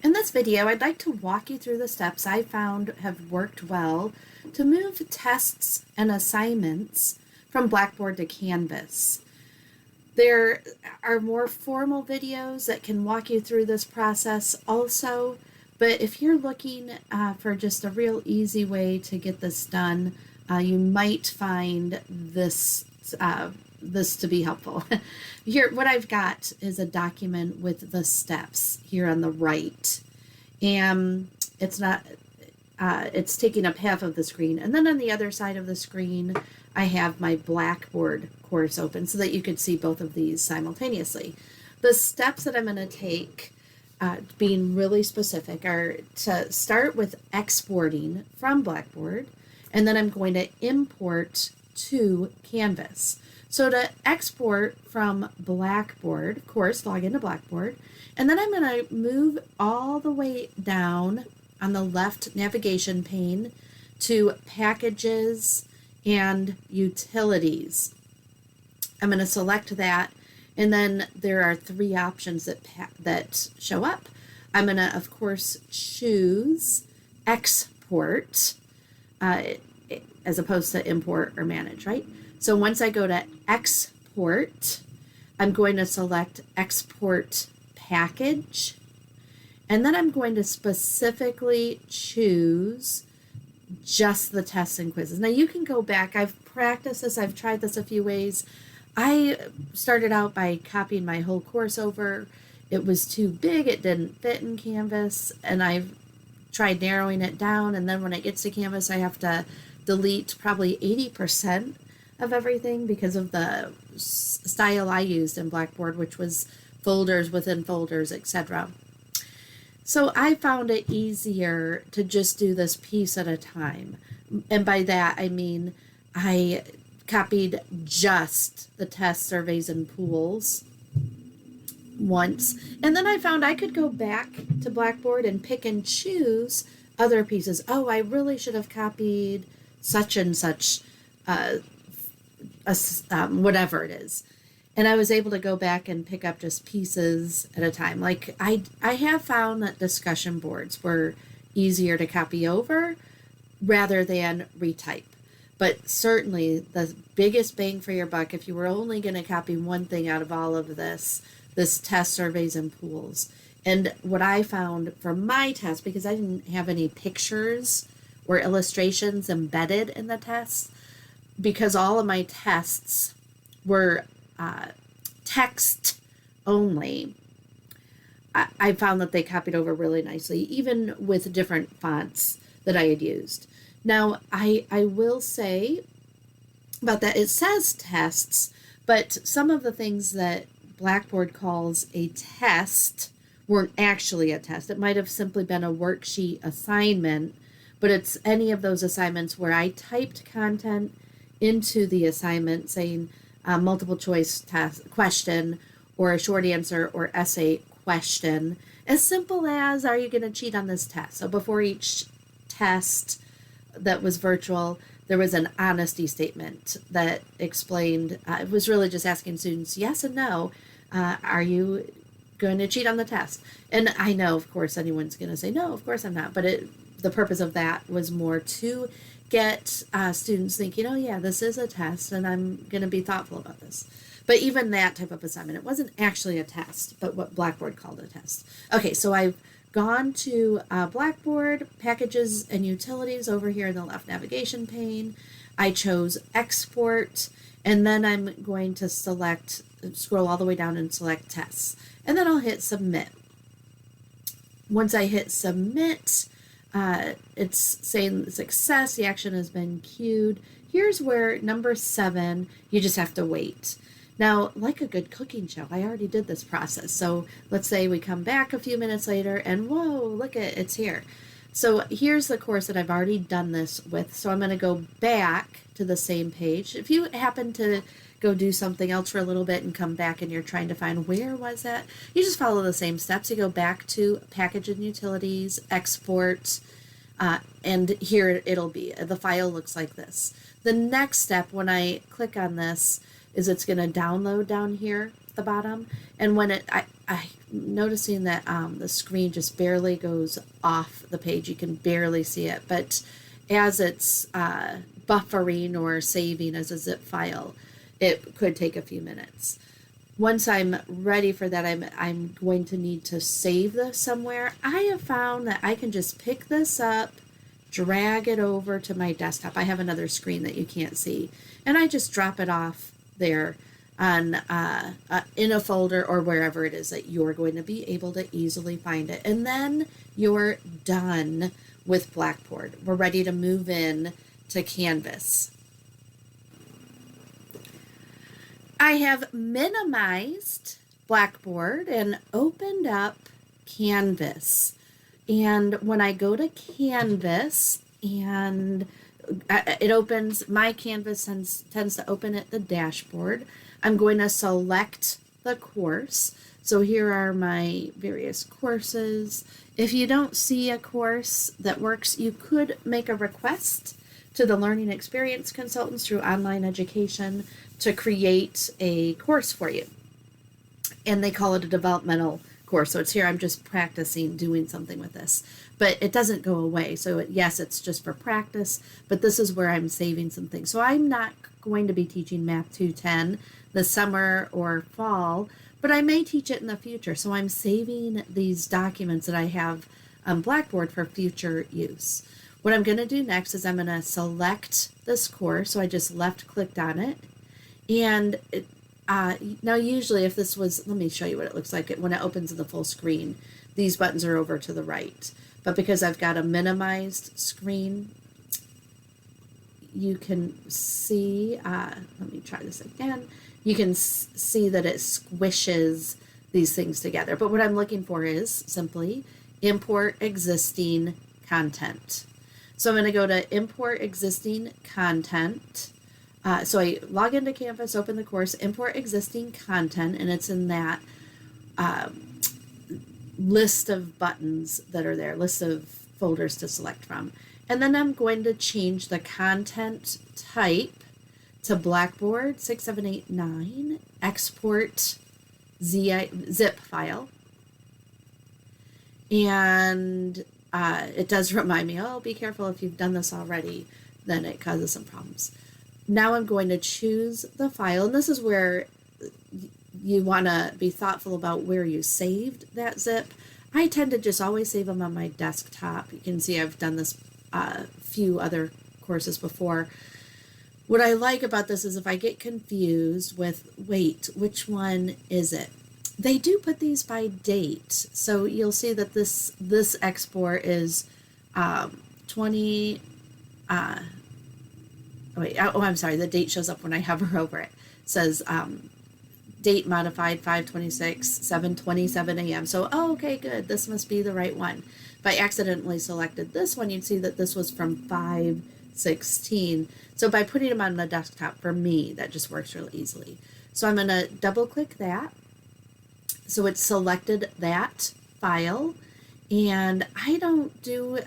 In this video, I'd like to walk you through the steps I found have worked well to move tests and assignments from Blackboard to Canvas. There are more formal videos that can walk you through this process also, but if you're looking for just a real easy way to get this done, you might find this to be helpful. Here, what I've got is a document with the steps here on the right, and it's taking up half of the screen, and then on the other side of the screen I have my Blackboard course open so that you could see both of these simultaneously. The steps that I'm going to take, being really specific, are to start with exporting from Blackboard, and then I'm going to import to Canvas. So to export from Blackboard, of course, log into Blackboard, and then I'm going to move all the way down on the left navigation pane to Packages and Utilities. I'm going to select that, and then there are three options that show up. I'm going to, of course, choose Export as opposed to Import or Manage, right? So once I go to Export, I'm going to select Export Package, and then I'm going to specifically choose just the tests and quizzes. Now you can go back. I've practiced this. I've tried this a few ways. I started out by copying my whole course over. It was too big. It didn't fit in Canvas, and I've tried narrowing it down, and then when it gets to Canvas, I have to delete probably 80% of everything because of the style I used in Blackboard, which was folders within folders, etc. So I found it easier to just do this piece at a time. And by that, I mean I copied just the tests, surveys, and pools once. And then I found I could go back to Blackboard and pick and choose other pieces. Oh, I really should have copied such and such, whatever it is. And I was able to go back and pick up just pieces at a time. Like I have found that discussion boards were easier to copy over rather than retype. But certainly the biggest bang for your buck, if you were only going to copy one thing out of all of this test, surveys, and pools. And what I found for my test, because I didn't have any pictures or illustrations embedded in the tests, because all of my tests were text only, I found that they copied over really nicely, even with different fonts that I had used. Now, I will say about that, it says tests, but some of the things that Blackboard calls a test weren't actually a test. It might have simply been a worksheet assignment, but it's any of those assignments where I typed content into the assignment saying multiple choice test question or a short answer or essay question, as simple as, are you going to cheat on this test? So before each test that was virtual, there was an honesty statement that explained, it was really just asking students yes and no, are you going to cheat on the test? And I know, of course, anyone's going to say, no, of course I'm not, but the purpose of that was more to get students thinking, oh yeah, this is a test and I'm going to be thoughtful about this. But even that type of assignment, it wasn't actually a test, but what Blackboard called a test. Okay, so I've gone to Blackboard, Packages and Utilities over here in the left navigation pane. I chose Export, and then I'm going to scroll all the way down and select Tests. And then I'll hit Submit. Once I hit Submit, it's saying success, the action has been queued. Here's where number 7, you just have to wait. Now, like a good cooking show, I already did this process. So let's say we come back a few minutes later and whoa, look it's here. So here's the course that I've already done this with. So I'm going to go back to the same page. If you happen to go do something else for a little bit and come back and you're trying to find where was that, you just follow the same steps. You go back to Package and Utilities, Export, and here it'll be. The file looks like this. The next step when I click on this is it's going to download down here at the bottom, and when I'm noticing that the screen just barely goes off the page. You can barely see it, but as it's buffering or saving as a zip file, it could take a few minutes. Once I'm ready for that, I'm going to need to save this somewhere. I have found that I can just pick this up, drag it over to my desktop. I have another screen that you can't see, and I just drop it off there on in a folder or wherever it is that you're going to be able to easily find it. And then you're done with Blackboard. We're ready to move in to Canvas. I have minimized Blackboard and opened up Canvas. And when I go to Canvas and it opens, my Canvas tends to open at the dashboard. I'm going to select the course. So here are my various courses. If you don't see a course that works, you could make a request to the Learning Experience Consultants through online education to create a course for you. And they call it a developmental course. So it's here, I'm just practicing doing something with this, but it doesn't go away. So yes, it's just for practice, but this is where I'm saving some things. So I'm not going to be teaching Math 210 this summer or fall, but I may teach it in the future. So I'm saving these documents that I have on Blackboard for future use. What I'm going to do next is I'm going to select this course. So I just left clicked on it. And now usually if this was, let me show you what it looks like when it opens in the full screen. These buttons are over to the right. But because I've got a minimized screen, you can see, let me try this again. You can see that it squishes these things together. But what I'm looking for is simply import existing content. So I'm going to go to import existing content. So I log into Canvas, open the course, import existing content, and it's in that list of buttons that are there, list of folders to select from. And then I'm going to change the content type to Blackboard 6789, export zip file. And it does remind me, oh, be careful if you've done this already, then it causes some problems. Now I'm going to choose the file, and this is where you want to be thoughtful about where you saved that zip. I tend to just always save them on my desktop. You can see I've done this few other courses before. What I like about this is if I get confused with, wait, which one is it? They do put these by date. So you'll see that this export is 20, I'm sorry, the date shows up when I hover over it. It says date modified 5/26, 7:27 a.m. So, oh, okay, good. This must be the right one. If I accidentally selected this one, you'd see that this was from 5/16. So by putting them on the desktop, for me, that just works really easily. So I'm going to double click that. So it's selected that file. And I don't do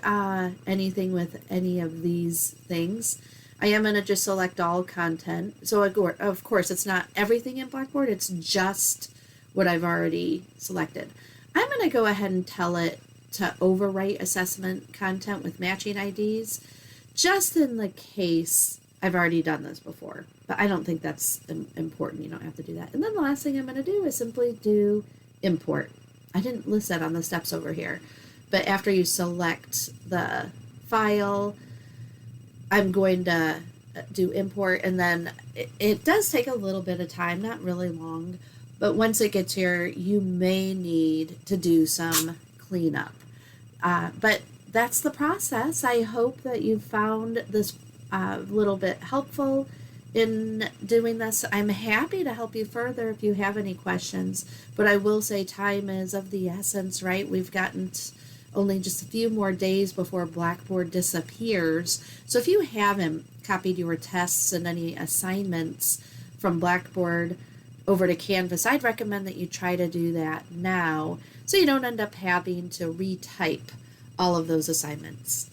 anything with any of these things. I am going to just select all content. So of course, it's not everything in Blackboard. It's just what I've already selected. I'm going to go ahead and tell it to overwrite assessment content with matching IDs, just in the case I've already done this before. But I don't think that's important. You don't have to do that. And then the last thing I'm going to do is simply do import. I didn't list that on the steps over here. But after you select the file, I'm going to do import, and then it does take a little bit of time, not really long, but once it gets here, you may need to do some cleanup. But that's the process. I hope that you found this a little bit helpful in doing this. I'm happy to help you further if you have any questions, but I will say time is of the essence, right? We've gotten only just a few more days before Blackboard disappears. So if you haven't copied your tests and any assignments from Blackboard over to Canvas, I'd recommend that you try to do that now so you don't end up having to retype all of those assignments.